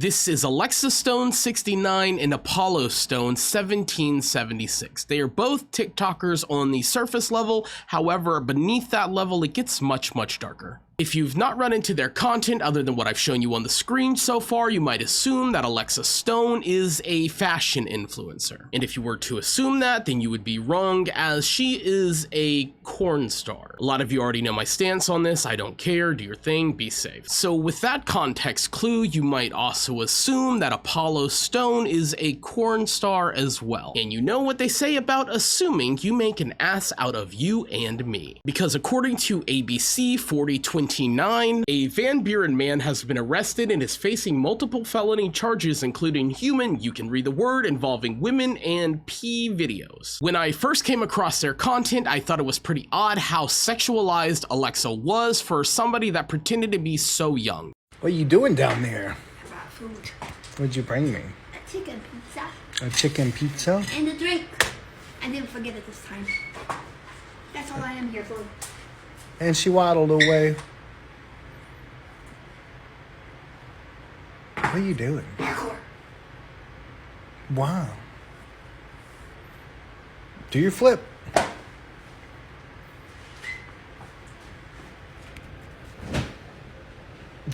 This is AlexaStone69 and ApolloStone1776. They are both TikTokers on the surface level, however, beneath that level it gets much darker. If you've not run into their content other than what I've shown you on the screen so far, you might assume that Alexa Stone is a fashion influencer. And if you were to assume that, then you would be wrong, as she is a corn star. A lot of you already know my stance on this. I don't care, do your thing, be safe. So with that context clue, you might also assume that Apollo Stone is a corn star as well. And you know what they say about assuming, you make an ass out of you and me. Because according to ABC 4029, a Van Buren man has been arrested and is facing multiple felony charges, including human, you can read the word, involving women, and P videos. When I first came across their content, I thought it was pretty odd how sexualized Alexa was for somebody that pretended to be so young. What are you doing down there? I brought food. What'd you bring me? A chicken pizza. A chicken pizza? And a drink. I didn't forget it this time. That's all I am here for. And she waddled away. What are you doing? Parkour. Wow. Do your flip.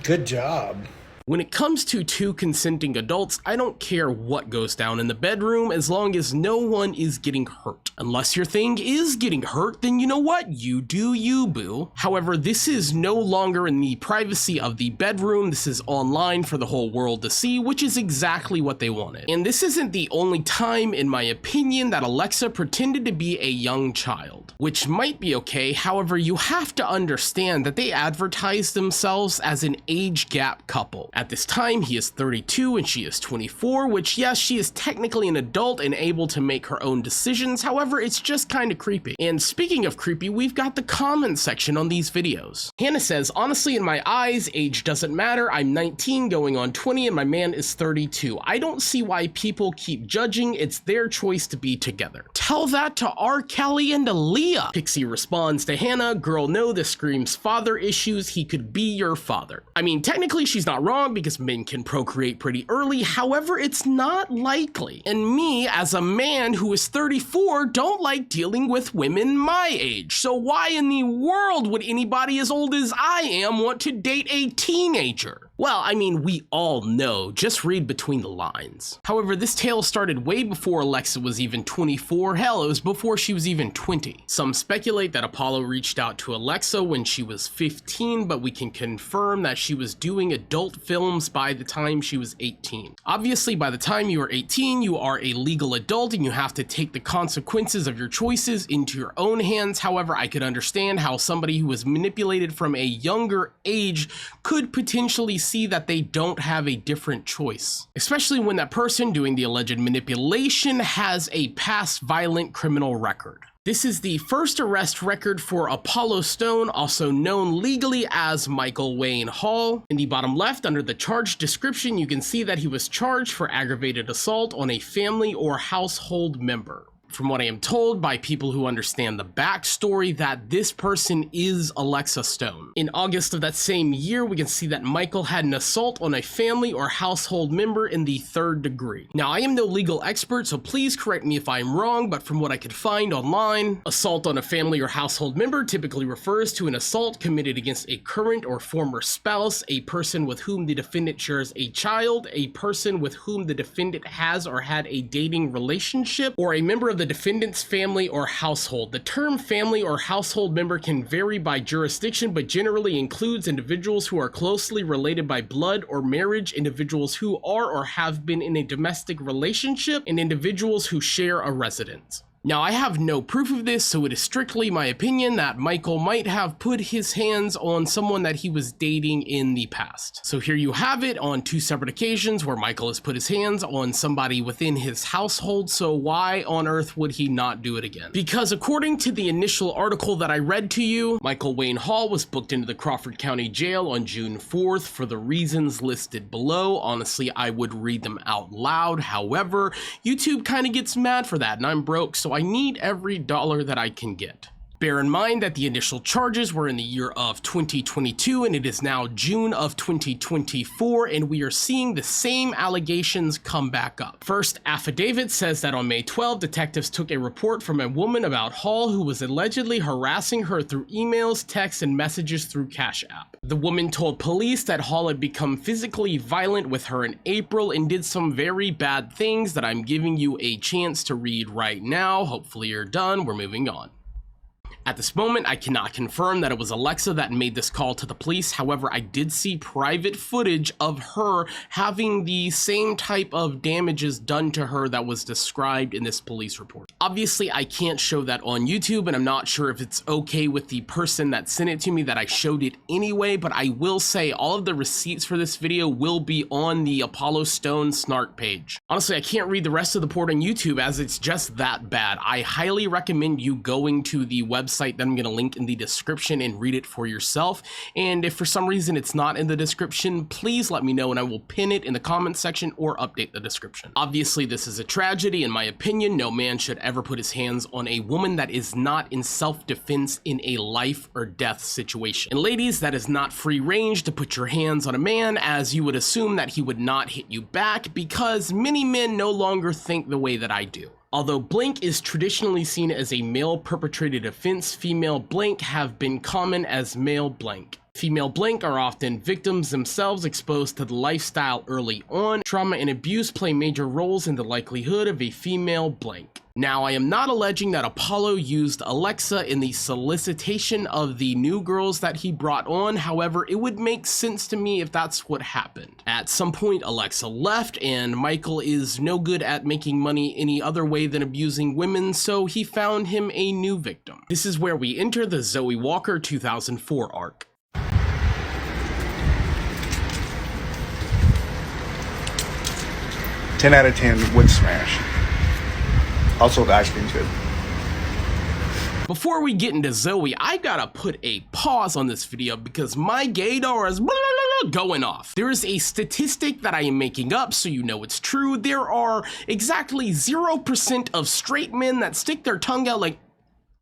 Good job. When it comes to two consenting adults, I don't care what goes down in the bedroom as long as no one is getting hurt. Unless your thing is getting hurt, then you know what? You do you, boo. However, this is no longer in the privacy of the bedroom. This is online for the whole world to see, which is exactly what they wanted. And this isn't the only time, in my opinion, that Alexa pretended to be a young child, which might be okay. However, you have to understand that they advertise themselves as an age gap couple. At this time, he is 32 and she is 24, which yes, she is technically an adult and able to make her own decisions. However, it's just kind of creepy. And speaking of creepy, we've got the comment section on these videos. Hannah says, honestly, in my eyes, age doesn't matter. I'm 19 going on 20 and my man is 32. I don't see why people keep judging. It's their choice to be together. Tell that to R. Kelly and Aaliyah. Pixie responds to Hannah, girl, no, this screams father issues. He could be your father. I mean, technically she's not wrong because men can procreate pretty early. However, it's not likely. And me, as a man who is 34, don't like dealing with women my age. So why in the world would anybody as old as I am want to date a teenager? Well, I mean, we all know, just read between the lines. However, this tale started way before Alexa was even 24, hell, it was before she was even 20. Some speculate that Apollo reached out to Alexa when she was 15, but we can confirm that she was doing adult films by the time she was 18. Obviously, by the time you are 18, you are a legal adult and you have to take the consequences of your choices into your own hands. However, I could understand how somebody who was manipulated from a younger age could potentially see that they don't have a different choice, especially when that person doing the alleged manipulation has a past violent criminal record. This is the first arrest record for Apollo Stone, also known legally as Michael Wayne Hall. In the bottom left, under the charge description, you can see that he was charged for aggravated assault on a family or household member. From what I am told by people who understand the backstory, that this person is Alexa Stone. In August of that same year, we can see that Michael had an assault on a family or household member in the 3rd degree. Now, I am no legal expert, so please correct me if I'm wrong, but from what I could find online, assault on a family or household member typically refers to an assault committed against a current or former spouse, a person with whom the defendant shares a child, a person with whom the defendant has or had a dating relationship, or a member of the defendant's family or household. The term family or household member can vary by jurisdiction, but generally includes individuals who are closely related by blood or marriage, individuals who are or have been in a domestic relationship, and individuals who share a residence. Now, I have no proof of this, so it is strictly my opinion that Michael might have put his hands on someone that he was dating in the past. So here you have it on 2 separate occasions where Michael has put his hands on somebody within his household, so why on earth would he not do it again? Because according to the initial article that I read to you, Michael Wayne Hall was booked into the Crawford County Jail on June 4th for the reasons listed below. Honestly, I would read them out loud. However, YouTube kind of gets mad for that, and I'm broke, so I need every dollar that I can get. Bear in mind that the initial charges were in the year of 2022 and it is now June of 2024, and we are seeing the same allegations come back up. First affidavit says that on May 12, detectives took a report from a woman about Hall who was allegedly harassing her through emails, texts, and messages through Cash App. The woman told police that Hall had become physically violent with her in April and did some very bad things that I'm giving you a chance to read right now. Hopefully you're done. We're moving on. At this moment, I cannot confirm that it was Alexa that made this call to the police. However, I did see private footage of her having the same type of damages done to her that was described in this police report. Obviously, I can't show that on YouTube, and I'm not sure if it's okay with the person that sent it to me that I showed it anyway, but I will say all of the receipts for this video will be on the ApolloStoneNarc page. Honestly, I can't read the rest of the report on YouTube as it's just that bad. I highly recommend you going to the website that I'm going to link in the description and read it for yourself. And if for some reason it's not in the description, please let me know and I will pin it in the comments section or update the description. Obviously, this is a tragedy. In my opinion, no man should ever put his hands on a woman that is not in self-defense in a life or death situation. And ladies, that is not free range to put your hands on a man, as you would assume that he would not hit you back, because many men no longer think the way that I do. Although blank is traditionally seen as a male perpetrated offense, female blank have been common as male blank. Female blank are often victims themselves exposed to the lifestyle early on. Trauma and abuse play major roles in the likelihood of a female blank. Now, I am not alleging that Apollo used Alexa in the solicitation of the new girls that he brought on. However, it would make sense to me if that's what happened. At some point, Alexa left, and Michael is no good at making money any other way than abusing women, so he found him a new victim. This is where we enter the Zoe Walker 2004 arc. Ten out of 10 would smash. Also, the ice cream's good. Before we get into Zoe, I gotta put a pause on this video because my gaydar is going off. There is a statistic that I am making up so you know it's true. There are exactly 0% of straight men that stick their tongue out like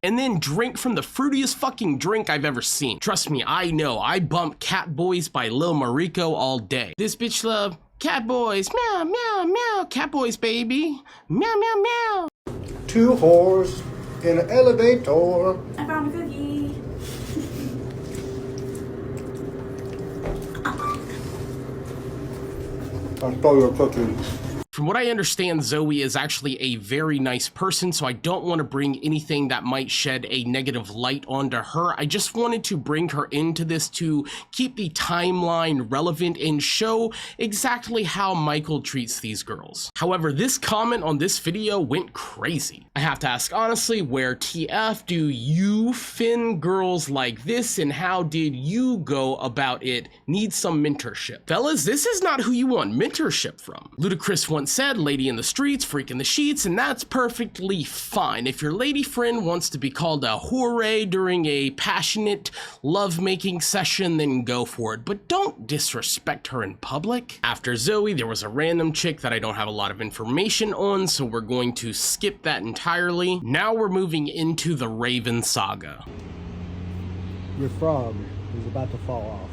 and then drink from the fruitiest fucking drink I've ever seen. Trust me, I know. I bump Cat Boys by Lil Mariko all day. This bitch love Cat Boys, meow, meow, meow, Cat Boys, baby, meow, meow, meow. Two whores in an elevator. I found a cookie. I stole your cookie. From what I understand, Zoe is actually a very nice person, so I don't want to bring anything that might shed a negative light onto her. I just wanted to bring her into this to keep the timeline relevant and show exactly how Michael treats these girls. However, this comment on this video went crazy. I have to ask honestly, where TF do you fin girls like this, and how did you go about it? Need some mentorship. Fellas, this is not who you want mentorship from. Ludacris once said, lady in the streets, freak in the sheets, and that's perfectly fine. If your lady friend wants to be called a whore during a passionate lovemaking session, then go for it, but don't disrespect her in public. After Zoe, there was a random chick that I don't have a lot of information on, so we're going to skip that entirely. Now we're moving into the Raven saga. Your frog is about to fall off.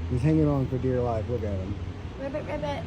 He's hanging on for dear life. Look at him. Ribbit, ribbit.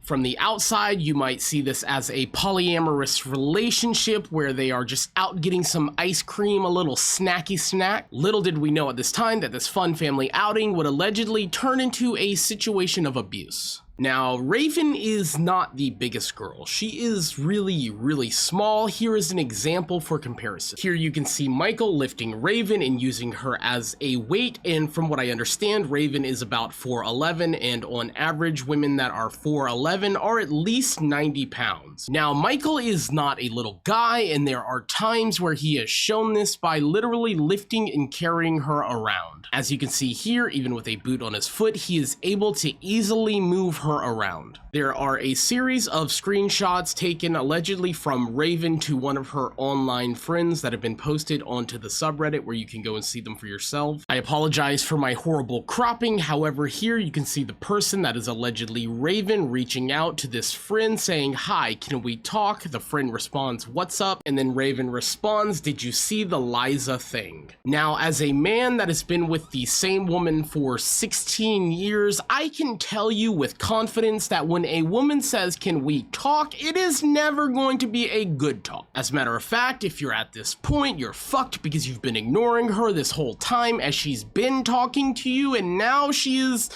From the outside, you might see this as a polyamorous relationship where they are just out getting some ice cream, a little snacky snack. Little did we know at this time that this fun family outing would allegedly turn into a situation of abuse. Now, Raven is not the biggest girl. She is really, really small. Here is an example for comparison. Here you can see Michael lifting Raven and using her as a weight, and from what I understand, Raven is about 4'11", and on average, women that are 4'11" are at least 90 pounds. Now, Michael is not a little guy, and there are times where he has shown this by literally lifting and carrying her around. As you can see here, even with a boot on his foot, he is able to easily move her her around. There are a series of screenshots taken allegedly from Raven to one of her online friends that have been posted onto the subreddit where you can go and see them for yourself. I apologize for my horrible cropping, however here you can see the person that is allegedly Raven reaching out to this friend saying, "Hi, can we talk?" The friend responds, "What's up?" And then Raven responds, "Did you see the Liza thing?" Now, as a man that has been with the same woman for 16 years, I can tell you with confidence that when a woman says, "Can we talk?" it is never going to be a good talk. As a matter of fact, if you're at this point, you're fucked because you've been ignoring her this whole time as she's been talking to you, and now she is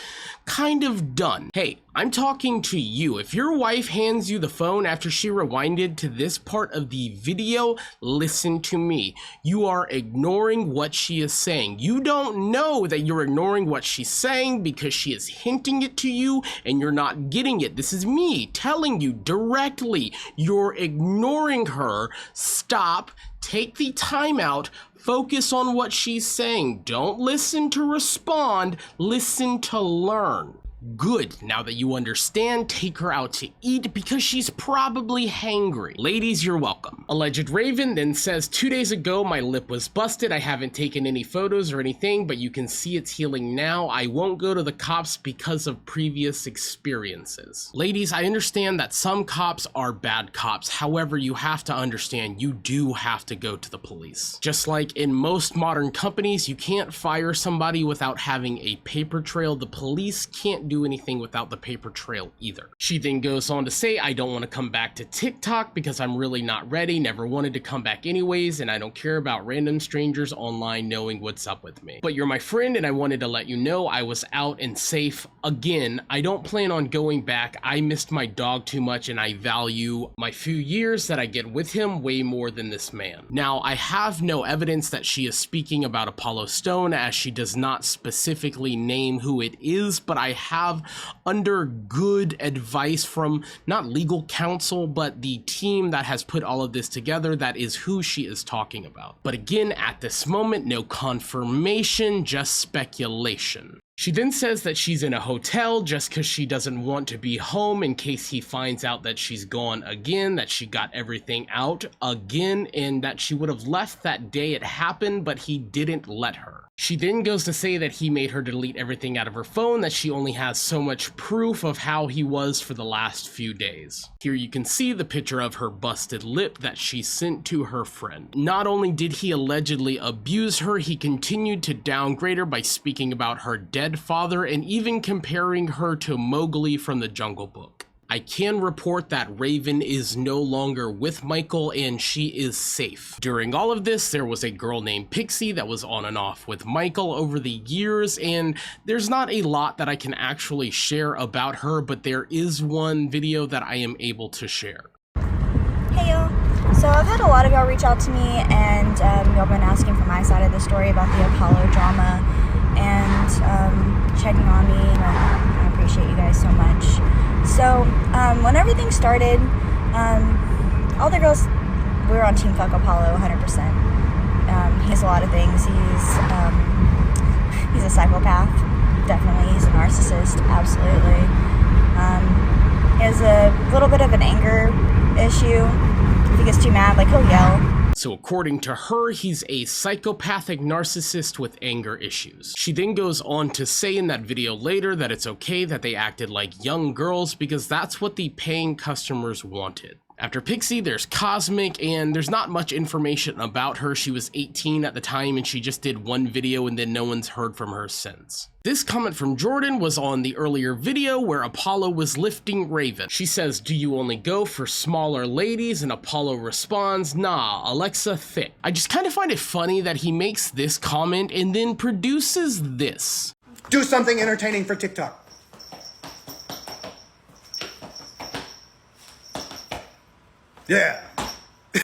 kind of done. Hey, I'm talking to you. If your wife hands you the phone after she rewinded to this part of the video, listen to me. You are ignoring what she is saying. You don't know that you're ignoring what she's saying because she is hinting it to you and you're not getting it. This is me telling you directly. You're ignoring her. Stop. Take the time out. Focus on what she's saying. Don't listen to respond, listen to learn. Good. Now that you understand, take her out to eat because she's probably hangry. Ladies, you're welcome. Alleged Raven then says, 2 days ago, my lip was busted. I haven't taken any photos or anything, but you can see it's healing now. I won't go to the cops because of previous experiences. Ladies, I understand that some cops are bad cops. However, you have to understand you do have to go to the police. Just like in most modern companies, you can't fire somebody without having a paper trail. The police can't do anything without the paper trail either. She then goes on to say, I don't want to come back to TikTok because I'm really not ready, never wanted to come back anyways, and I don't care about random strangers online knowing what's up with me. But you're my friend and I wanted to let you know I was out and safe. Again, I don't plan on going back. I missed my dog too much and I value my few years that I get with him way more than this man. Now, I have no evidence that she is speaking about Apollo Stone as she does not specifically name who it is, but I have under good advice from not legal counsel, but the team that has put all of this together, that is who she is talking about. But again, at this moment, no confirmation, just speculation. She then says that she's in a hotel just because she doesn't want to be home in case he finds out that she's gone again, that she got everything out again, and that she would have left that day it happened, but he didn't let her. She then goes to say that he made her delete everything out of her phone, that she only has so much proof of how he was for the last few days. Here you can see the picture of her busted lip that she sent to her friend. Not only did he allegedly abuse her, he continued to downgrade her by speaking about her dead father and even comparing her to Mowgli from the Jungle Book. I can report that Raven is no longer with Michael and she is safe. During all of this, there was a girl named Pixie that was on and off with Michael over the years, and there's not a lot that I can actually share about her, but there is one video that I am able to share. Hey y'all. So I've had a lot of y'all reach out to me and y'all been asking for my side of the story about the Apollo drama and checking on me. I appreciate you guys so much. So, when everything started, all the girls, we were on Team Fuck Apollo 100%. He has a lot of things. He's a psychopath, definitely. He's a narcissist, absolutely. He has a little bit of an anger issue. If he gets too mad, like, he'll yell. So according to her, he's a psychopathic narcissist with anger issues. She then goes on to say in that video later that it's okay that they acted like young girls because that's what the paying customers wanted. After Pixie, there's Cosmic, and there's not much information about her. She was 18 at the time, and she just did one video, and then no one's heard from her since. This comment from Jordan was on the earlier video where Apollo was lifting Raven. She says, do you only go for smaller ladies? And Apollo responds, nah, Alexa thick. I just kind of find it funny that he makes this comment and then produces this. Do something entertaining for TikTok. Yeah.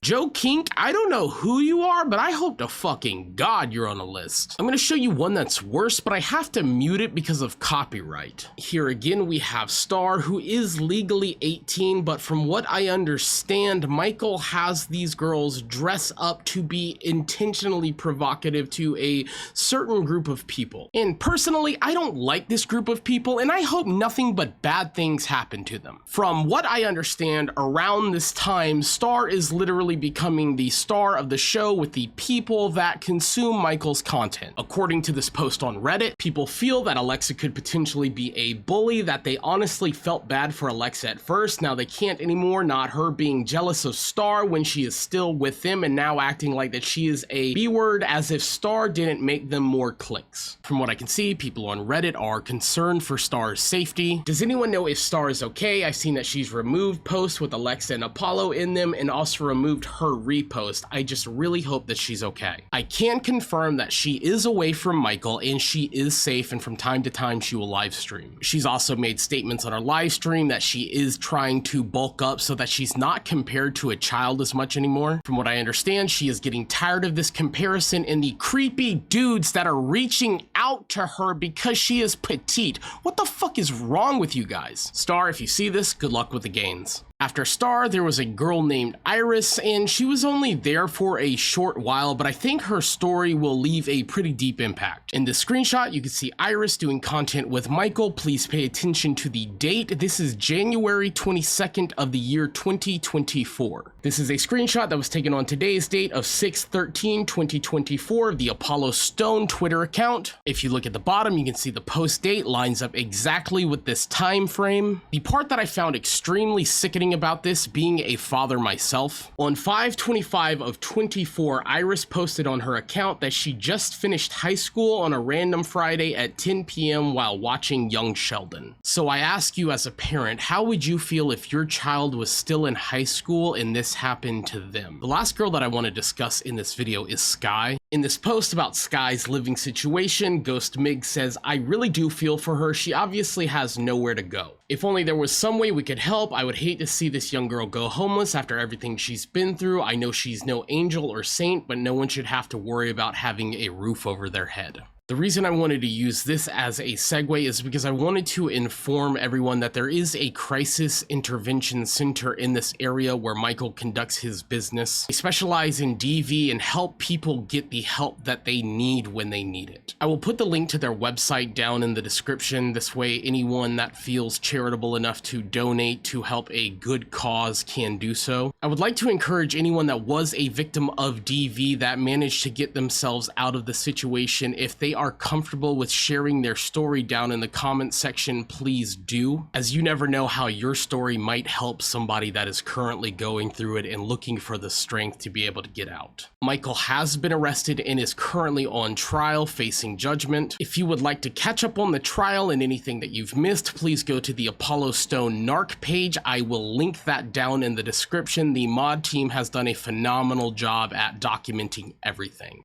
Joe Kink, I don't know who you are, but I hope to fucking God you're on a list. I'm gonna show you one that's worse, but I have to mute it because of copyright. Here again, we have Star, who is legally 18, but from what I understand, Michael has these girls dress up to be intentionally provocative to a certain group of people. And personally, I don't like this group of people, and I hope nothing but bad things happen to them. From what I understand, around this time, Star is literally becoming the star of the show with the people that consume Michael's content. According to this post on Reddit, people feel that Alexa could potentially be a bully, that they honestly felt bad for Alexa at first, now they can't anymore, not her being jealous of Star when she is still with them and now acting like that she is a B-word as if Star didn't make them more clicks. From what I can see, people on Reddit are concerned for Star's safety. Does anyone know if Star is okay? I've seen that she's removed posts with Alexa and Apollo in them and also removed her repost. I just really hope that she's okay. I can confirm that she is away from Michael and she is safe, and from time to time she will live stream. She's also made statements on her live stream that she is trying to bulk up so that she's not compared to a child as much anymore. From what I understand, she is getting tired of this comparison and the creepy dudes that are reaching out to her because she is petite. What the fuck is wrong with you guys? Star, if you see this, good luck with the gains. After Star, there was a girl named Iris, and she was only there for a short while, but I think her story will leave a pretty deep impact. In this screenshot, you can see Iris doing content with Michael. Please pay attention to the date. This is January 22nd of the year 2024. This is a screenshot that was taken on today's date of 6/13/2024 of the Apollo Stone Twitter account. If you look at the bottom, you can see the post date lines up exactly with this time frame. The part that I found extremely sickening about this, being a father myself, on 5/25/24, Iris posted on her account that she just finished high school on a random Friday at 10 p.m. while watching Young Sheldon. So I ask you as a parent, how would you feel if your child was still in high school and this happened to them? The last girl that I want to discuss in this video is Sky. In this post about Sky's living situation, Ghost Mig says, I really do feel for her. She obviously has nowhere to go. If only there was some way we could help. I would hate to see this young girl go homeless after everything she's been through. I know she's no angel or saint, but no one should have to worry about having a roof over their head. The reason I wanted to use this as a segue is because I wanted to inform everyone that there is a crisis intervention center in this area where Michael conducts his business. They specialize in DV and help people get the help that they need when they need it. I will put the link to their website down in the description. This way, anyone that feels charitable enough to donate to help a good cause can do so. I would like to encourage anyone that was a victim of DV that managed to get themselves out of the situation, if they are comfortable with sharing their story down in the comment section, please do, as you never know how your story might help somebody that is currently going through it and looking for the strength to be able to get out. Michael has been arrested and is currently on trial facing judgment. If you would like to catch up on the trial and anything that you've missed, please go to the ApolloStoneNarc page. I will link that down in the description. The mod team has done a phenomenal job at documenting everything.